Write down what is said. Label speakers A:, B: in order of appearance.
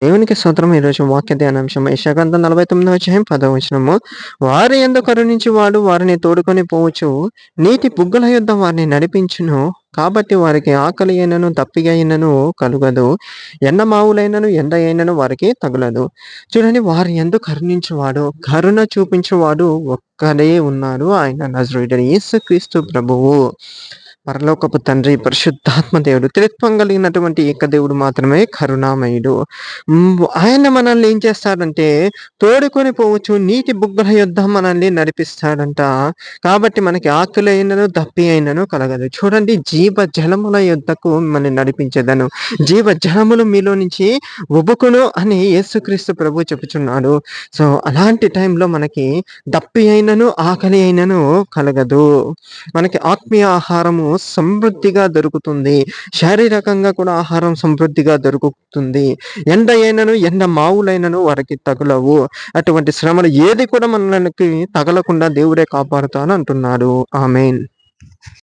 A: దేవునికి స్తోత్రం. ఈరోజు వాక్య ధ్యానాంశం యెషయా గ్రంథం 49వ అధ్యాయం 10వ వచనము. వారి యందు కరుణించువాడు వారిని తోడుకొని పోవచ్చు. నీటి బుగ్గల యొద్ద వారిని నడిపించును. కాబట్టి వారికి ఆకలి అయినను దప్పిక అయినను కలుగదు. ఎండమావులైనను ఎండ అయినను వారికి తగులదు. చూడండి, వారి యందు కరుణించువాడు, కరుణ చూపించువాడు ఒక్కడే ఉన్నారు. ఆయన నజరేయుడైన యేసుక్రీస్తు ప్రభువు. పరలోకపు తండ్రి, పరిశుద్ధాత్మ దేవుడు, త్రిత్వం కలిగినటువంటి ఏక దేవుడు మాత్రమే కరుణామయుడు. ఆయన మనల్ని ఏం చేస్తాడంటే తోడుకొని పోవచ్చు. నీటి బుగ్గల యొద్ద మనల్ని నడిపిస్తాడంట. కాబట్టి మనకి ఆకలి అయినను దప్పి అయినను కలగదు. చూడండి, జీవ జలముల యొద్దకు మిమ్మల్ని నడిపించేదను, జీవ జలములు మీలో నుంచి ఉబుకును అని యేసుక్రీస్తు ప్రభు చెప్పుచున్నాడు. సో అలాంటి టైంలో మనకి దప్పి అయినను ఆకలి అయినను కలగదు. మనకి ఆత్మీయ ఆహారము సమృద్ధిగా దొరుకుతుంది. శారీరకంగా కూడా ఆహారం సమృద్ధిగా దొరుకుతుంది. ఎండ అయినను ఎండ మావులైనను వారికి తగులవు. అటువంటి శ్రమలు ఏది కూడా మనకి తగలకుండా దేవుడే కాపాడుతాను అంటున్నాడు. ఆమేన్.